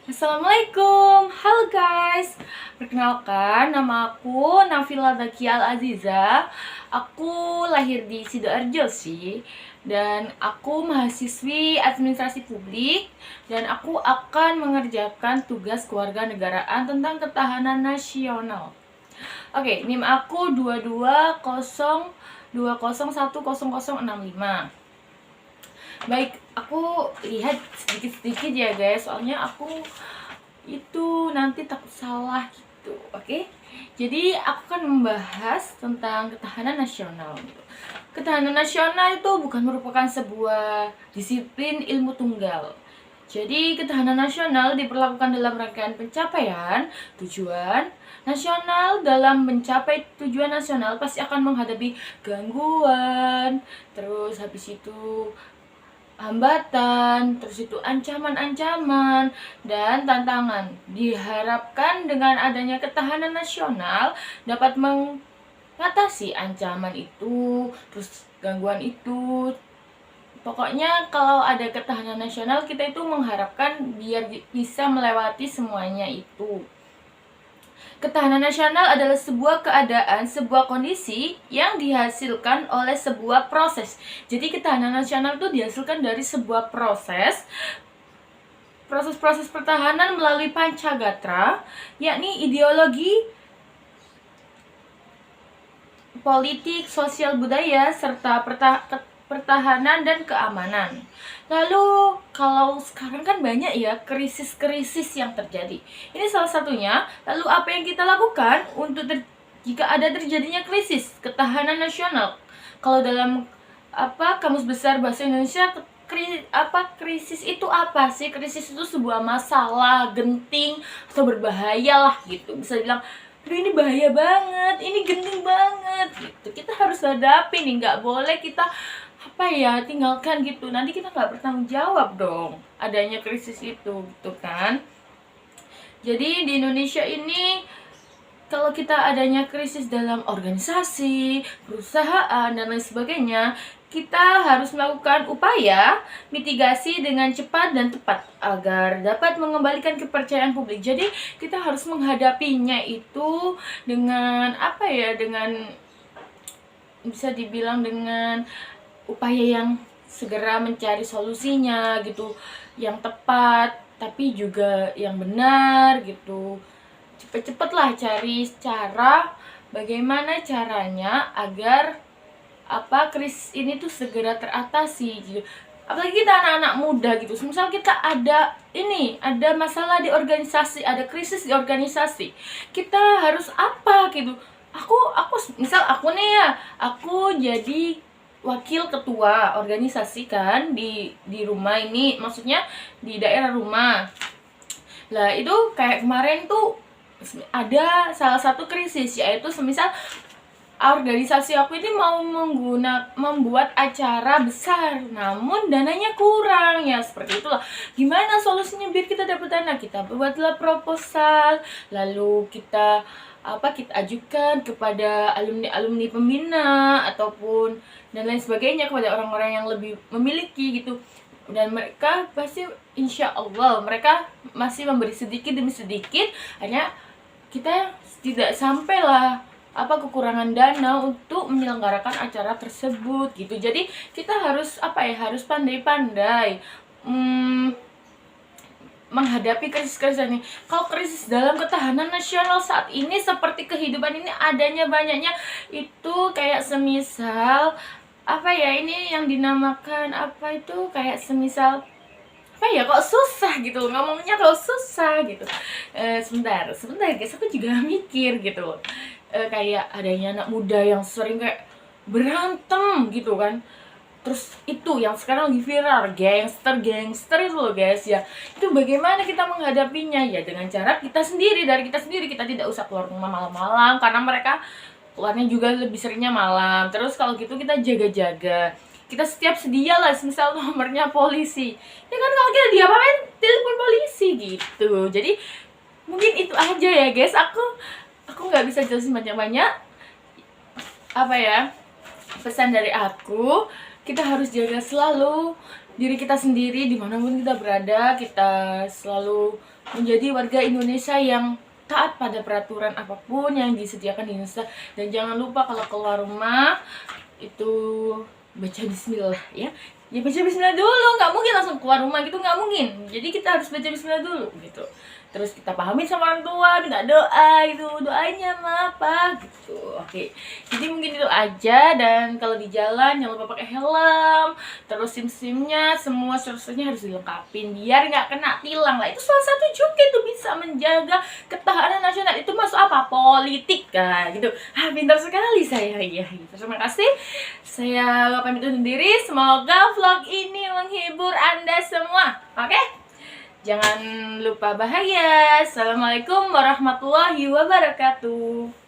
Assalamualaikum, halo guys. Perkenalkan, nama aku Nafila Zakia Al-Aziza. Aku lahir di Sidoarjo sih. Dan aku mahasiswi administrasi publik. Dan aku akan mengerjakan tugas kewarganegaraan tentang ketahanan nasional. Oke, NIM aku 220201065. Baik, aku lihat sedikit-sedikit ya guys, soalnya aku itu nanti takut salah gitu. Oke, jadi aku akan membahas tentang ketahanan nasional gitu. Ketahanan nasional itu bukan merupakan sebuah disiplin ilmu tunggal. Jadi ketahanan nasional diperlakukan dalam rangkaian pencapaian tujuan nasional. Dalam mencapai tujuan nasional pasti akan menghadapi gangguan, terus habis itu hambatan, terus itu ancaman-ancaman dan tantangan. Diharapkan dengan adanya ketahanan nasional dapat mengatasi ancaman itu, terus gangguan itu. Pokoknya kalau ada ketahanan nasional, kita itu mengharapkan biar bisa melewati semuanya itu. Ketahanan nasional adalah sebuah keadaan, sebuah kondisi yang dihasilkan oleh sebuah proses. Jadi ketahanan nasional itu dihasilkan dari sebuah proses pertahanan melalui pancagatra, yakni ideologi, politik, sosial budaya, serta pertahanan dan keamanan. Lalu kalau sekarang kan banyak ya krisis-krisis yang terjadi. Ini salah satunya. Lalu apa yang kita lakukan untuk jika ada terjadinya krisis ketahanan nasional? Kalau dalam Kamus Besar Bahasa Indonesia, krisis itu apa sih? Krisis itu sebuah masalah genting atau berbahaya lah gitu. Bisa bilang, aduh ini bahaya banget, ini genting banget gitu. Kita harus hadapi nih, nggak boleh kita tinggalkan gitu. Nanti kita nggak bertanggung jawab dong adanya krisis itu gitu kan. Jadi di Indonesia ini kalau kita adanya krisis dalam organisasi, perusahaan, dan lain sebagainya, kita harus melakukan upaya mitigasi dengan cepat dan tepat agar dapat mengembalikan kepercayaan publik. Jadi kita harus menghadapinya itu dengan dengan bisa dibilang dengan upaya yang segera mencari solusinya gitu, yang tepat tapi juga yang benar gitu. Cepet-cepet lah cari cara bagaimana caranya agar krisis ini tuh segera teratasi gitu. Apalagi kita anak-anak muda gitu. Misal kita ada masalah di organisasi, ada krisis di organisasi. Kita harus apa gitu? Aku nih ya, aku jadi wakil ketua organisasi kan di rumah ini, maksudnya di daerah rumah. Lah itu kayak kemarin tuh ada salah satu krisis, yaitu semisal organisasi aku ini mau membuat acara besar, namun dananya kurang ya, seperti itulah. Gimana solusinya biar kita dapat dana? Kita buatlah proposal, lalu kita ajukan kepada alumni pembina ataupun dan lain sebagainya, kepada orang-orang yang lebih memiliki gitu. Dan mereka pasti insya Allah mereka masih memberi sedikit demi sedikit, hanya kita tidak sampailah kekurangan dana untuk menyelenggarakan acara tersebut gitu. Jadi kita harus harus pandai-pandai menghadapi krisis-krisis ini. Kalau krisis dalam ketahanan nasional saat ini seperti kehidupan ini adanya banyaknya itu kayak semisal ini yang dinamakan kayak semisal kok susah gitu ngomongnya, kalau susah gitu. Sebentar guys, aku juga mikir gitu. Kayak adanya anak muda yang sering kayak berantem gitu kan. Terus itu yang sekarang lagi viral, gangster itu loh guys ya. Itu bagaimana kita menghadapinya? Ya dengan cara kita sendiri, dari kita sendiri. Kita tidak usah keluar rumah malam-malam, karena mereka keluarnya juga lebih seringnya malam. Terus kalau gitu kita jaga-jaga, kita setiap sedia lah misal nomornya polisi ya kan, kalau kita diapa-apain telepon polisi gitu. Jadi mungkin itu aja ya guys, aku nggak bisa jelasin banyak-banyak. Pesan dari aku, kita harus jaga selalu diri kita sendiri dimanapun kita berada. Kita selalu menjadi warga Indonesia yang taat pada peraturan apapun yang disediakan di Indonesia. Dan jangan lupa kalau keluar rumah itu baca bismillah ya. Ya baca bismillah dulu, nggak mungkin langsung keluar rumah gitu, nggak mungkin. Jadi kita harus baca bismillah dulu gitu. Terus kita pahamin sama orang tua, minta doa gitu, doanya apa gitu. Oke, jadi mungkin itu aja. Dan kalau di jalan jangan lupa pakai helm, terus sim-simnya semua seterusnya harus dilengkapin biar nggak kena tilang lah. Itu salah satu juga itu bisa menjaga ketahanan nasional. Itu masuk apa? Politik kan gitu. Pintar sekali saya ya gitu. Terima kasih. Saya pamit undur diri. Semoga vlog ini menghibur Anda semua. Oke? Jangan lupa bahagia. Assalamualaikum warahmatullahi wabarakatuh.